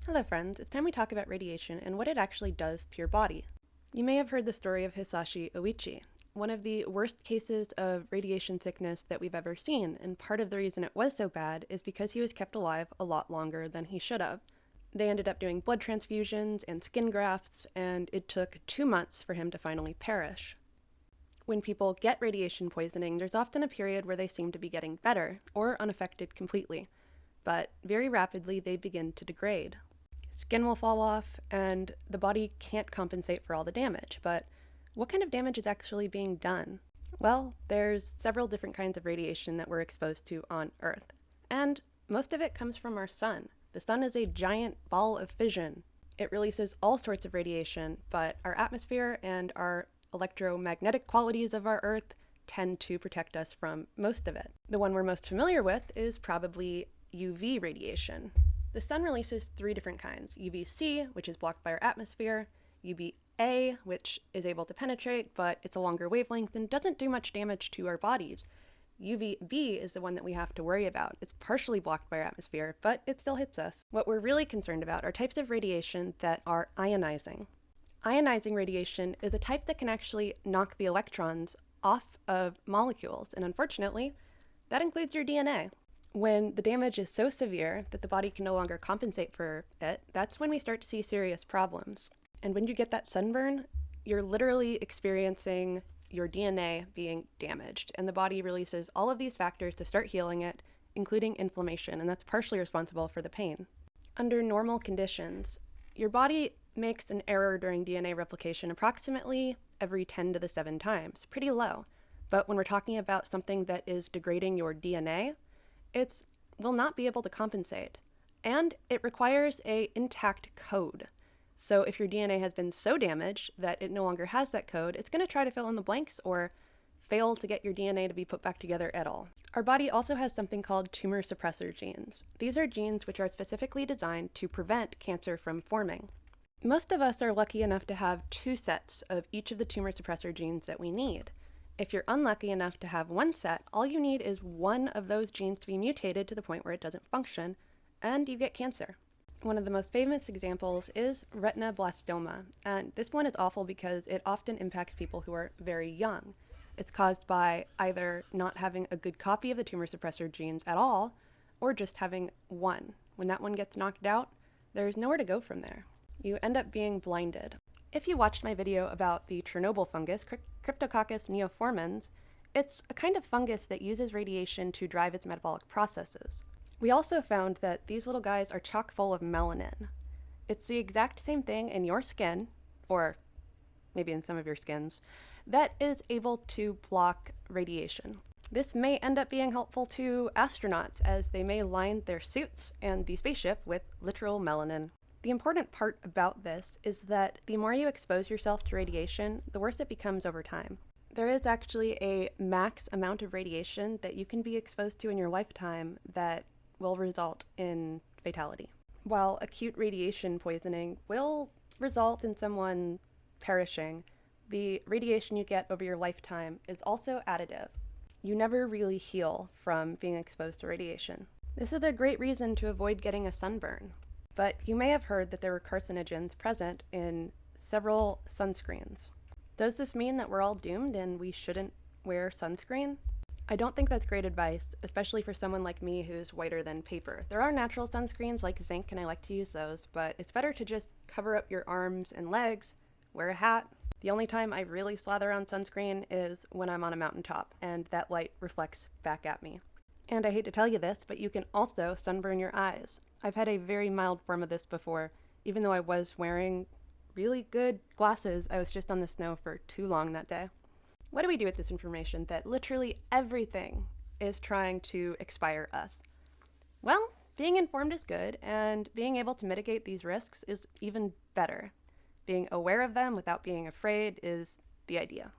Hello friends, it's time we talk about radiation and what it actually does to your body. You may have heard the story of Hisashi Oichi, one of the worst cases of radiation sickness that we've ever seen, and part of the reason it was so bad is because he was kept alive a lot longer than he should have. They ended up doing blood transfusions and skin grafts, and it took 2 months for him to finally perish. When people get radiation poisoning, there's often a period where they seem to be getting better, or unaffected completely, but very rapidly they begin to degrade. Skin will fall off, and the body can't compensate for all the damage. But what kind of damage is actually being done? Well, there's several different kinds of radiation that we're exposed to on Earth, and most of it comes from our sun. The sun is a giant ball of fission. It releases all sorts of radiation, but our atmosphere and our electromagnetic qualities of our Earth tend to protect us from most of it. The one we're most familiar with is probably UV radiation. The sun releases 3 different kinds: UVC, which is blocked by our atmosphere, UVA, which is able to penetrate, but it's a longer wavelength and doesn't do much damage to our bodies. UVB is the one that we have to worry about. It's partially blocked by our atmosphere, but it still hits us. What we're really concerned about are types of radiation that are ionizing. Ionizing radiation is a type that can actually knock the electrons off of molecules, and unfortunately, that includes your DNA. When the damage is so severe that the body can no longer compensate for it, that's when we start to see serious problems. And when you get that sunburn, you're literally experiencing your DNA being damaged, and the body releases all of these factors to start healing it, including inflammation, and that's partially responsible for the pain. Under normal conditions, your body makes an error during DNA replication approximately every 10 to the 7 times, pretty low. But when we're talking about something that is degrading your DNA, it will not be able to compensate. And it requires an intact code. So if your DNA has been so damaged that it no longer has that code, it's going to try to fill in the blanks or fail to get your DNA to be put back together at all. Our body also has something called tumor suppressor genes. These are genes which are specifically designed to prevent cancer from forming. Most of us are lucky enough to have 2 sets of each of the tumor suppressor genes that we need. If you're unlucky enough to have 1 set, all you need is one of those genes to be mutated to the point where it doesn't function, and you get cancer. One of the most famous examples is retinoblastoma, and this one is awful because it often impacts people who are very young. It's caused by either not having a good copy of the tumor suppressor genes at all, or just having one. When that one gets knocked out, there's nowhere to go from there. You end up being blinded. If you watched my video about the Chernobyl fungus, Cryptococcus neoformans, it's a kind of fungus that uses radiation to drive its metabolic processes. We also found that these little guys are chock full of melanin. It's the exact same thing in your skin, or maybe in some of your skins, that is able to block radiation. This may end up being helpful to astronauts, as they may line their suits and the spaceship with literal melanin. The important part about this is that the more you expose yourself to radiation, the worse it becomes over time. There is actually a max amount of radiation that you can be exposed to in your lifetime that will result in fatality. While acute radiation poisoning will result in someone perishing, the radiation you get over your lifetime is also additive. You never really heal from being exposed to radiation. This is a great reason to avoid getting a sunburn. But you may have heard that there were carcinogens present in several sunscreens. Does this mean that we're all doomed and we shouldn't wear sunscreen? I don't think that's great advice, especially for someone like me who's whiter than paper. There are natural sunscreens like zinc, and I like to use those, but it's better to just cover up your arms and legs, wear a hat. The only time I really slather on sunscreen is when I'm on a mountaintop, and that light reflects back at me. And I hate to tell you this, but you can also sunburn your eyes. I've had a very mild form of this before. Even though I was wearing really good glasses, I was just on the snow for too long that day. What do we do with this information that literally everything is trying to expire us? Well, being informed is good, and being able to mitigate these risks is even better. Being aware of them without being afraid is the idea.